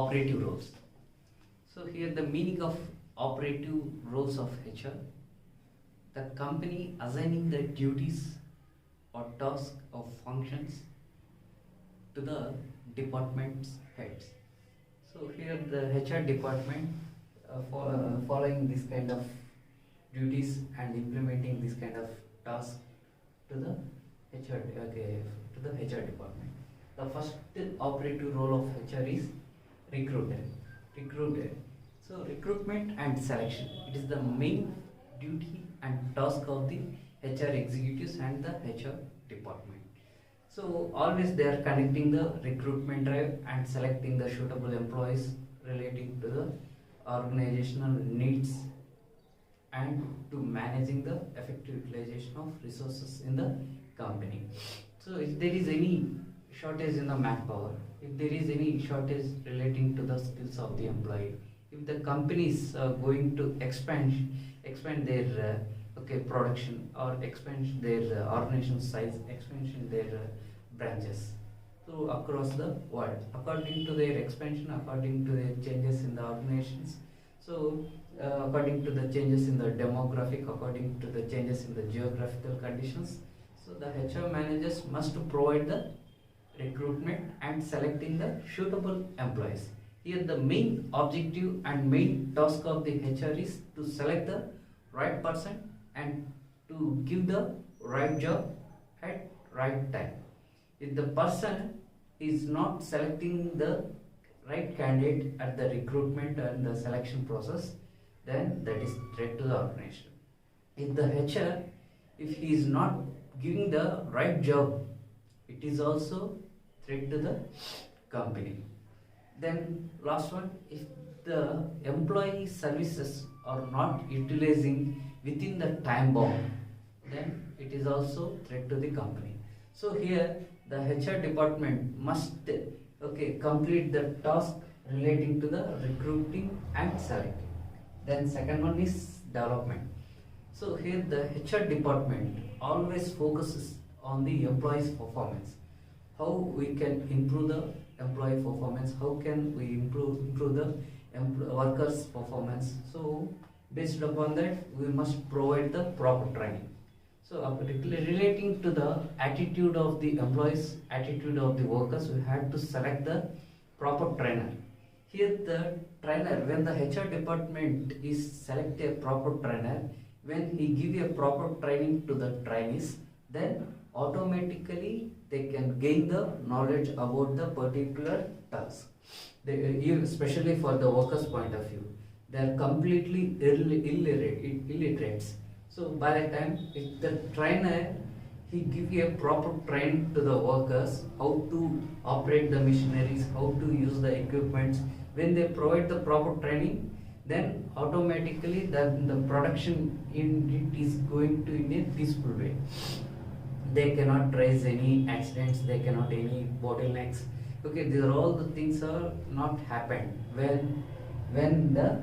operative roles. So here the meaning of operative roles of HR: the company assigning the duties or tasks or functions to the department's heads. So here the HR department following this kind of duties and implementing this kind of tasks to the HR to the HR department. The first operative role of HR is recruiter. So recruitment and selection, it is the main duty and task of the HR executives and the HR department. So always they are conducting the recruitment drive and selecting the suitable employees relating to the organizational needs and to managing the effective utilization of resources in the company. So if there is any shortage in the manpower, if there is any shortage relating to the skills of the employee, if the company is going to expand their production or expand their organization size, expansion their branches so across the world according to their expansion, according to their changes in the organizations. So according to the changes in the demographic, according to the changes in the geographical conditions, so the HR managers must provide the recruitment and selecting the suitable employees. Here the main objective and main task of the HR is to select the right person and to give the right job at right time. If the person is not selecting the right candidate at the recruitment and the selection process, then that is threat to the organization. If the HR, if he is not giving the right job, it is also threat to the company. Then last one, if the employee services are not utilizing within the time bound, then it is also threat to the company. So here the HR department must complete the task relating to the recruiting and selecting. Then second one is development. So here the HR department always focuses on the employee's performance. How we can improve the employee performance, how can we improve the workers' performance. So based upon that we must provide the proper training. So relating to the attitude of the employees, attitude of the workers, we had to select the proper trainer. Here the trainer, when the HR department is select a proper trainer, when he give a proper training to the trainees, then automatically they can gain the knowledge about the particular task. Especially for the workers' point of view, they are completely illiterates. So by the time if the trainer he give a proper training to the workers how to operate the machineries, how to use the equipments, when they provide the proper training, then automatically the production in it is going to in a peaceful way. They cannot raise any accidents, they cannot any bottlenecks. Okay, these are all the things are not happened when the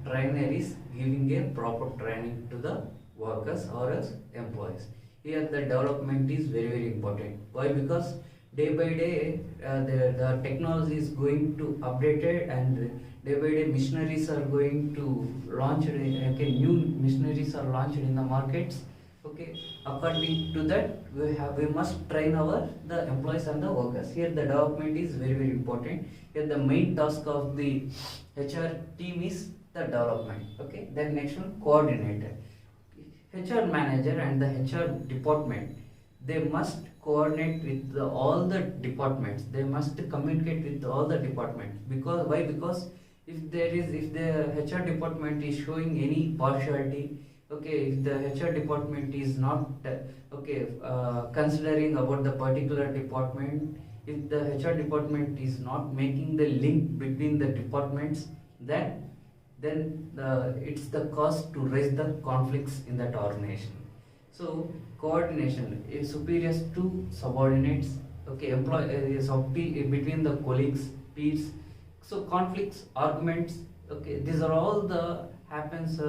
trainer is giving a proper training to the workers or as employees. Here the development is very, very important. Why? Because day by day the technology is going to updated and day by day machineries are going to launch. New machineries are launched in the markets. Okay, according to that we must train the employees and the workers. Here the development is very, very important. Here the main task of the HR team is the development. Okay, then next one, coordinator. HR manager and the HR department, they must coordinate with all the departments. They must communicate with all the departments. Because why? Because if the HR department is showing any partiality, okay, if the HR department is not considering about the particular department, if the HR department is not making the link between the departments, then it's the cause to raise the conflicts in that organization. So coordination is superiors to subordinates, okay, between the colleagues, peers. So conflicts, arguments, okay, these are all the happens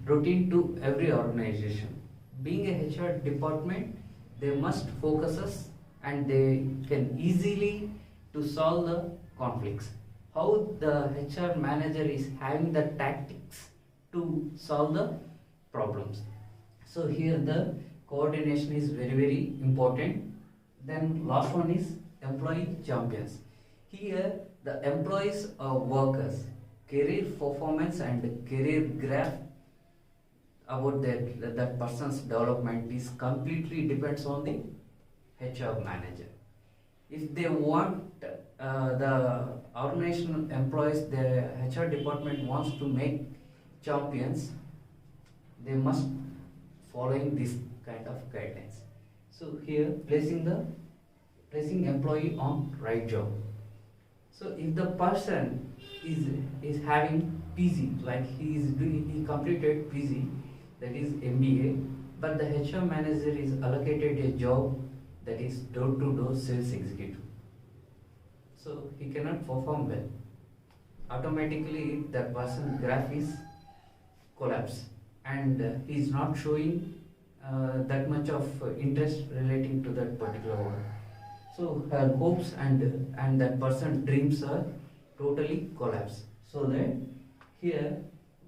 routine to every organization. Being a HR department, they must focus us and they can easily to solve the conflicts. how the HR manager is having the tactics to solve the problems. So here the coordination is very important. Then last one is employee champions. Here the employees or workers career performance and career graph about that person's development is completely depends on the HR manager. If they want the organizational employees, the HR department wants to make champions, they must following this kind of guidelines. So here placing employee on right job. So if the person is having PG, like he completed PG, that is MBA, but the HR manager is allocated a job that is door-to-door sales executive. So he cannot perform well. Automatically that person graph is collapse, and he is not showing that much of interest relating to that particular work. So her hopes and that person dreams are totally collapse. So that here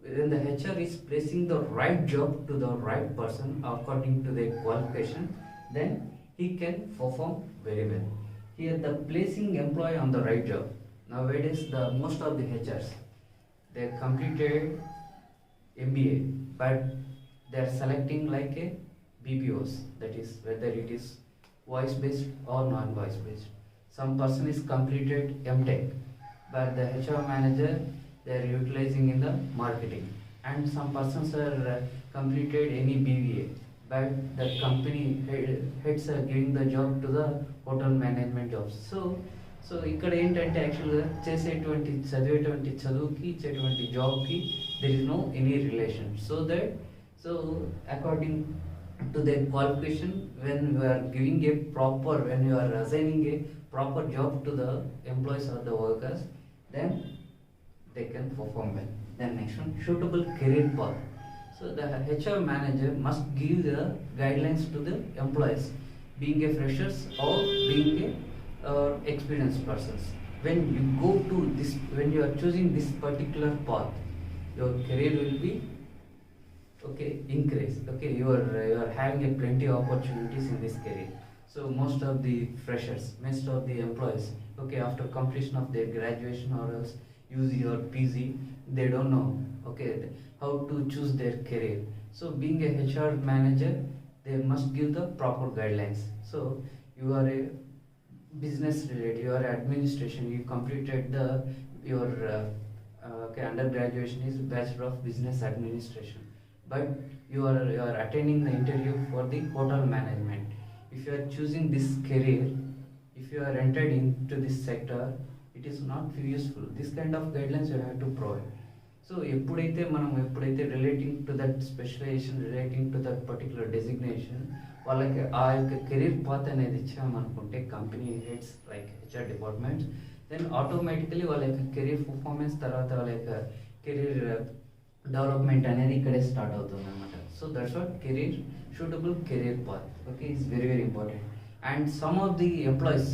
when the HR is placing the right job to the right person according to their qualification, then he can perform very well. Here the placing employee on the right job. Nowadays the most of the HRs, they completed MBA, but they are selecting like a B.B.Os, that is whether it is voice based or non-voice based. Some person is completed MTech, but the HR manager they are utilizing in the marketing, and some persons are completed any B.B.A, but the company heads are giving the job to the hotel management jobs. So ఇక్కడ ఏంటంటే యాక్చువల్గా చదివేటువంటి చదువుకి ఇచ్చేటువంటి జాబ్కి there is no any relation. So according to their qualification, when you are giving a proper, when you are assigning a proper job to the employees or the workers, then they can perform well. Then next one, suitable career path. So the HR manager must give the guidelines to the employees, being a freshers or being a experienced persons. When you go to this, when you are choosing this particular path, your career will be increase. You are having a plenty of opportunities in this career. So most of the freshers, most of the employees, after completion of their graduation or else UG or PG, they don't know how to choose their career. So being a HR manager, they must give the proper guidelines. So you are a business related, you are administration, you completed your undergraduation is Bachelor of Business Administration, but you are attending the interview for the hotel management. If you are choosing this career, if you are entered into this sector, it is not useful. This kind of guidelines you have to provide. So ఎప్పుడైతే relating to that specialization, relating to that particular designation, వాళ్ళకి ఆ యొక్క career path అనేది ఇచ్చామనుకుంటే company heads like HR departments, then automatically వాళ్ళ యొక్క career performance తర్వాత వాళ్ళ యొక్క కెరీర్ డెవలప్మెంట్ అనేది ఇక్కడే స్టార్ట్ అవుతుంది అనమాట. So that's what career, suitable career path is very very important. And some of the employees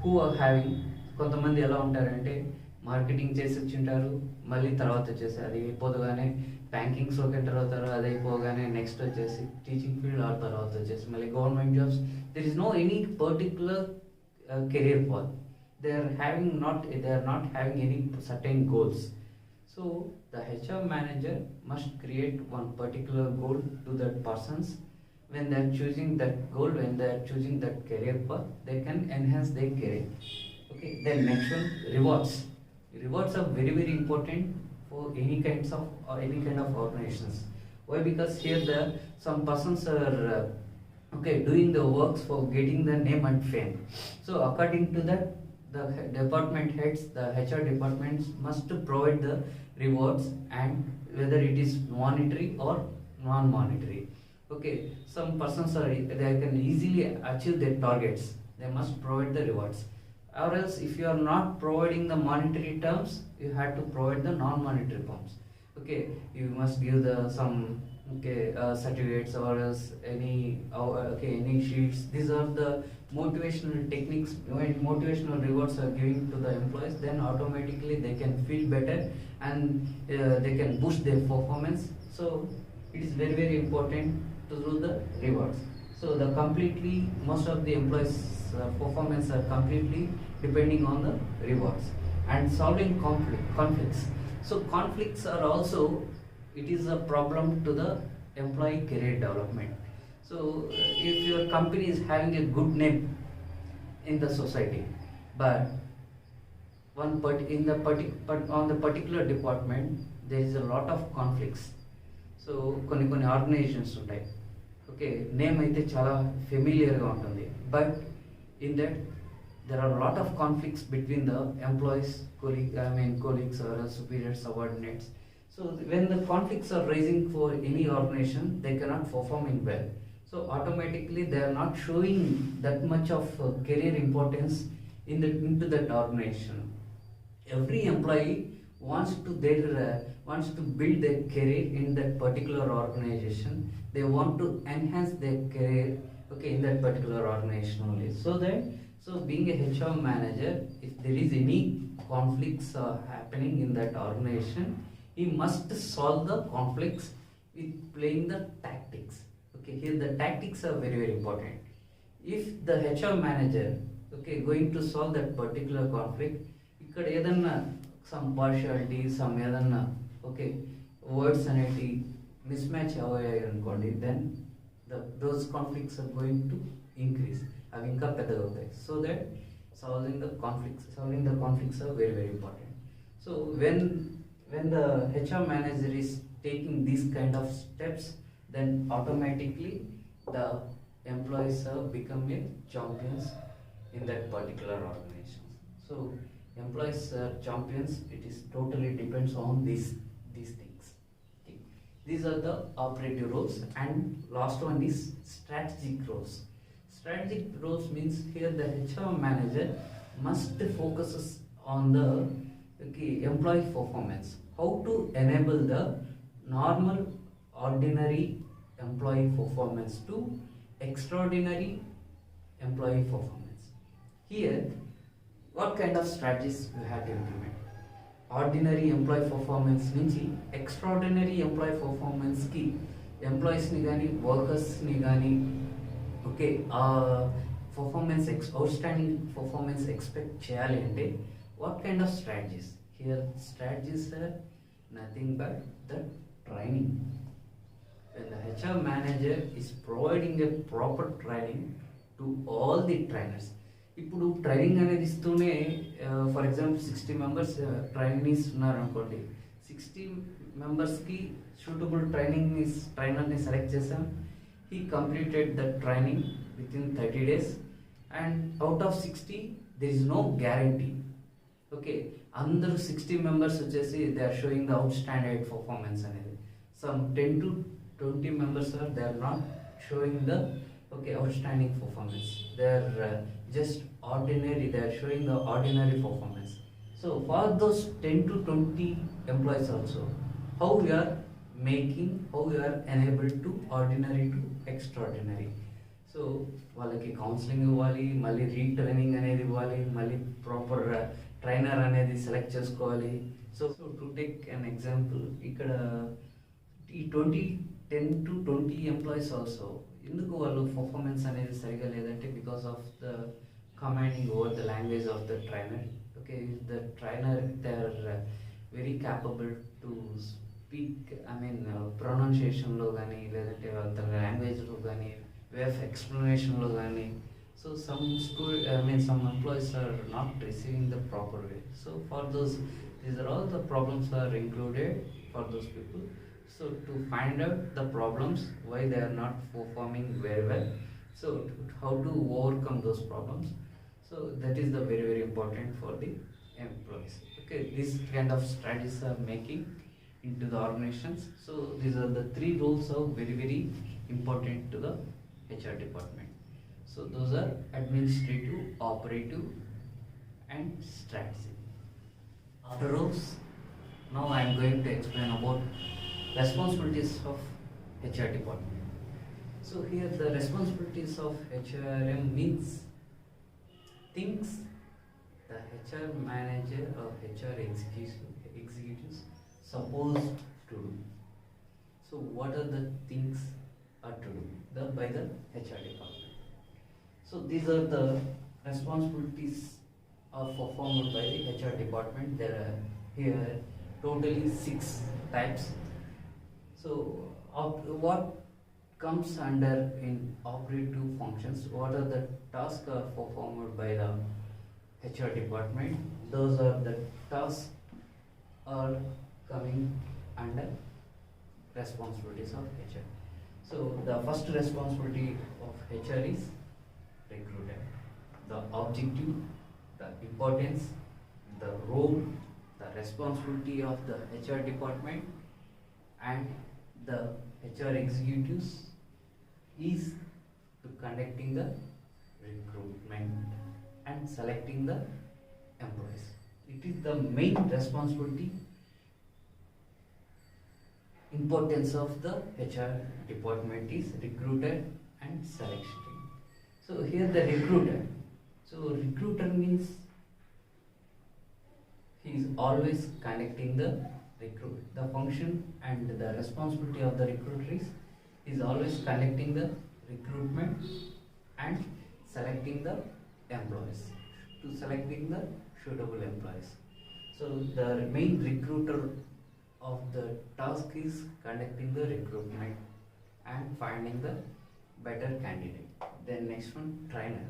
who are having, కొంతమంది ఎలా ఉంటారంటే మార్కెటింగ్ చేసి వచ్చింటారు, మళ్ళీ తర్వాత వచ్చేసి అది అయిపోగానే బ్యాంకింగ్స్లోకి ఎంటర్ అవుతారు, అది అయిపోగానే నెక్స్ట్ వచ్చేసి టీచింగ్ ఫీల్డ్ ఆ తర్వాత వచ్చేసి మళ్ళీ government jobs. There is no any particular career path. they are not having any certain goals. So the HR manager must create one particular goal to that persons. When they are choosing that goal, when they are choosing that career path, they can enhance their career. Then next one, rewards are very very important for any kind of organizations. Why? Because here some persons are doing the works for getting the name and fame. So according to that, the department heads, the HR departments must provide the rewards, and whether it is monetary or non-monetary. Some persons they can easily achieve their targets, they must provide the rewards. Or else if you are not providing the monetary terms, you have to provide the non-monetary terms. Okay, you must give the some certificates or else any sheets. These are the motivational techniques. When motivational rewards are given to the employees, then automatically they can feel better and they can boost their performance. So it is very important to do the rewards. So the completely most of the employees performance are completely depending on the rewards and solving conflicts. So conflicts are also, it is a problem to the employee career development. So if your company is having a good name in the society, but but on the particular department there is a lot of conflicts. So కొన్ని organisations ఉంటాయి, okay, name అయితే చాలా ఫెమిలియర్గా ఉంటుంది, but in that there are a lot of conflicts between the employees, colleagues or superiors, subordinates. So when the conflicts are rising for any organization, they cannot performing well. So automatically they are not showing that much of career importance into that organization. Every employee wants to build their career in that particular organization. They want to enhance their career, okay, in that particular organization only. So being a HR manager, if there is any conflicts happening in that organization, he must solve the conflicts with playing the tactics. Okay, here the tactics are very important. If the HR manager, okay, going to solve that particular conflict, ఇక్కడ ఏదన్నా some partiality, some ఏదన్నా okay words అనేది mismatch అయ్యాయి అనుకోండి, then those conflicts are going to increase, అవి ఇంకా పెద్దగా అవుతాయి. So that solving the conflicts are very important. So when the HR manager is taking these kind of steps, then automatically the employees are becoming champions in that particular organization. So employees are champions, it is totally depends on these things. Okay. These are the operative roles, and last one is strategic roles. Strategic roles means here the HR manager must focus on the employee performance. How to enable the normal ordinary employee performance to extraordinary employee performance. Here what kind of strategies you have to implement? Ordinary employee performance నుంచి extraordinary employee performance కి employees ని కానీ workers ని కానీ okay outstanding performance expect చేయాలి అంటే what kind of strategies? Here strategies are nothing but the training. When the HR manager is providing a proper training to all the trainers. ఇప్పుడు training అనేది ఇస్తూనే for example 60 members trainees ఉన్నారనుకోండి, 60 మెంబర్స్కి suitable ట్రైనర్ని select చేసాం. He completed the training within 30 days and out of 60 there is no guarantee. Okay, అందరూ 60 members వచ్చేసి they are showing the out standard performance అనేది. Some 10 to 20 members are they are not showing the outstanding performance. They are just ordinary, they are showing the ordinary performance. So for those 10 to 20 employees also, how we are enabled to ordinary to extraordinary. So వాళ్ళకి counselling ఇవ్వాలి, మళ్ళీ retraining అనేది ఇవ్వాలి, మళ్ళీ proper trainer అనేది select చేసుకోవాలి. So to take an example, ఇక్కడ ఈ 10 to 20 ఎంప్లాయీస్ ఆల్సో ఎందుకు వాళ్ళు పర్ఫార్మెన్స్ అనేది సరిగా లేదంటే because of the commanding over the language of the trainer. Okay, the trainer they are very capable to speak, ప్రొనౌన్సియేషన్లో కానీ లేదంటే వాళ్ళ లాంగ్వేజ్లో కానీ వే ఆఫ్ ఎక్స్ప్లెనేషన్లో కానీ. So some employees are not receiving the proper way. So for those these are all the problems are included for those people. So to find out the problems why they are not performing very well, so how to overcome those problems, so that is the very important for the employees. Okay, this kind of strategies are making into the organizations. So these are the 3 roles of very important to the HR department. So those are administrative, operative and strategy. After roles, Now I am going to explain about responsibilities of HR department. So here the responsibilities of HRM means things the HR manager or HR executives supposed to do. So what are the things are to do by the HR department? So these are the responsibilities are performed by the HR department. There are here totally 6 types. So what comes under in operative functions? What are the tasks are performed by the HR department? Those are the tasks are coming under responsibilities of HR. So the first responsibility of HR is recruiter. The objective, the importance, the role, the responsibility of the HR department and the HR executives is to conducting the recruitment and selecting the employees. It is the main responsibility, importance of the HR department is recruiter and selection. So here the recruiter. So recruiter means he is always conducting the recruit. The function and the responsibility of the recruiter is always conducting the recruitment and selecting the employees, to selecting the suitable employees. So the main recruiter of the task is conducting the recruitment and finding the better candidate. Then next one, trainer.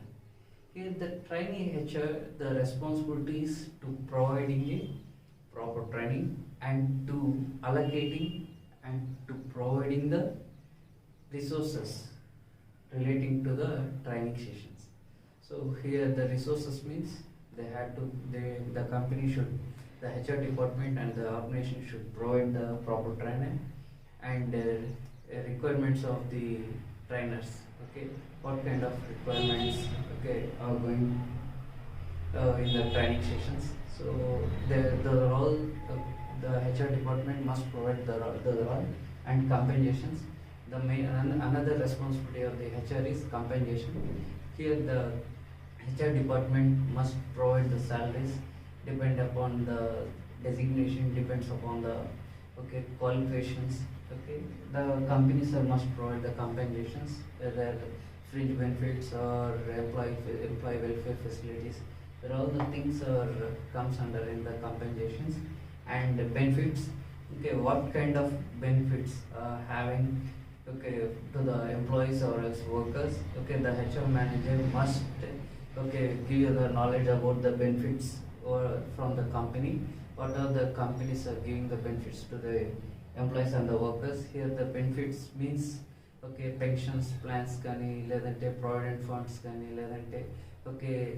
Here the trainee HR, the responsibility is to providing a proper training and to allocating and to providing the resources relating to the training sessions. So here the resources means the company should, the HR department and the organization should provide the proper training and requirements of the trainers. Okay, what kind of requirements are going in the training sessions. So the all the HR department must provide the role and compensations. The main another responsibility of the HR is compensation. Here the HR department must provide the salaries depend upon the designation, depends upon the qualifications. The companies must provide the compensations, whether fringe benefits or employee welfare facilities. There all the things comes under in the compensations and benefits. What kind of benefits having to the employees or else workers. The HR manager must give you the knowledge about the benefits or from the company. What are the companies are giving the benefits to the employees and the workers? Here the benefits means pensions plans kani ledante provident funds kani ledante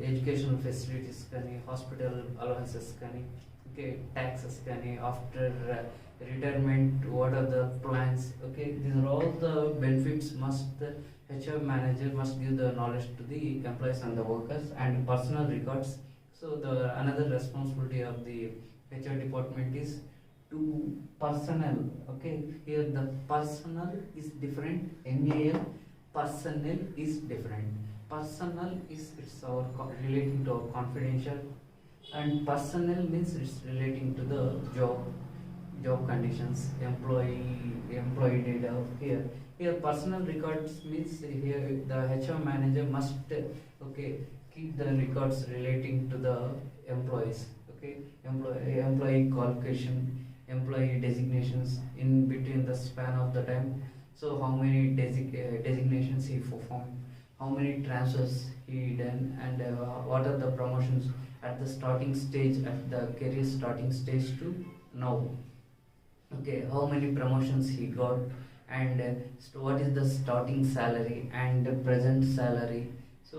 educational facilities kani hospital allowances kani taxes kani after retirement what are the plans. These are all the benefits must the HR manager must give the knowledge to the employees and the workers. And personal records. So the another responsibility of the HR department is to personnel. Here the personnel is different. MAL personnel is different. Personnel is it's our relating to our confidential, and personnel means it's relating to the job conditions, employee data. Here personal records means here the HR manager must keep the records relating to the employees. Employee qualification, employee designations in between the span of the time. So how many designations he performed, how many transfers he done, and what are the promotions at the starting stage, at the career starting stage to now. How many promotions he got, and what is the starting salary and the present salary. So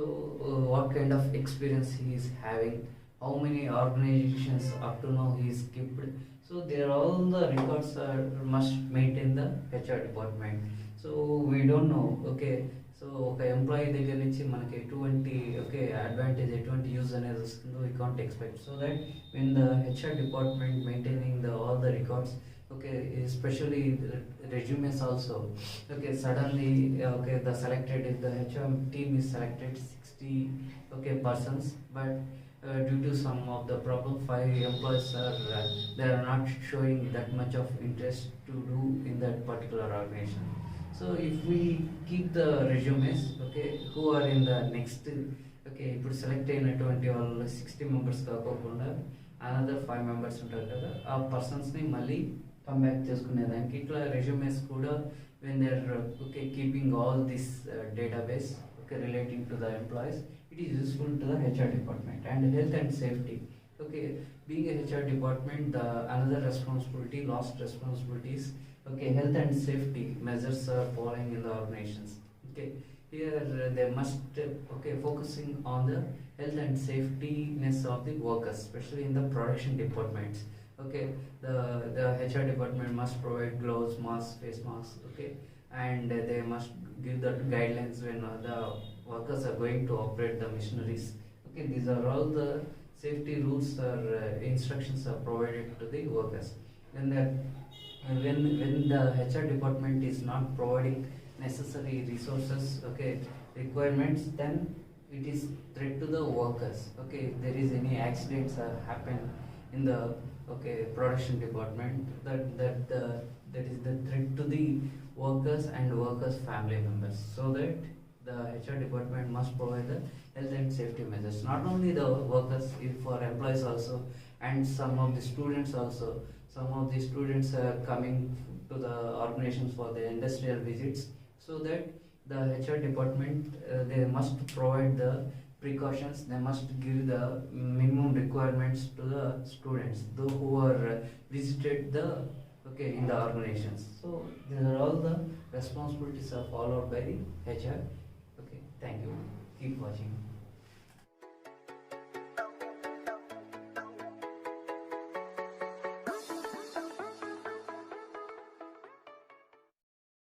what kind of experience he is having, how many organizations up to now he is kept. So there all the records are must maintain the HR department. So we don't know so ఒక employee దగ్గర నుంచి మనకి ఎటువంటి advantage, ఎటువంటి use అనేది వస్తుందో we can't expect. So that when the HR department maintaining the all the records, especially resumes also, suddenly the selected, if the HR team is selected 60 persons, but due to some of the problem, 5 employees are they are not showing that much of interest to do in that particular organization. So if we keep the resumes who are in the next ఇప్పుడు select అయినటువంటి వాళ్ళు 60 members కాకుండా another 5 members ఉంటారు కదా, ఆ పర్సన్స్ని మళ్ళీ comeback చేసుకునేదానికి ఇట్లా resumes కూడా when they are keeping all this database relating to the employees, it is useful to the HR department. And health and safety, being a HR department, the another responsibility, last responsibilities, health and safety measures are following in the organizations. Here they must focusing on the health and safetyness of the workers, especially in the production departments. The HR department must provide gloves, masks, face masks, and they must give the guidelines when the workers are going to operate the machineries. These are all the safety rules or instructions are provided to the workers. When the HR department is not providing necessary resources, requirements, then it is threat to the workers. If there is any accidents happen in the production department, that is the threat to the workers and workers' family members. So that the HR department must provide the health and safety measures. Not only the workers, if for employees also, and some of the students also. Some of the students are coming to the organizations for the industrial visits. So that the HR department they must provide the precautions. They must give the minimum requirements to the students, those who are visited the in the organizations. So these are all the responsibilities are followed by the HR. Thank you. Keep watching.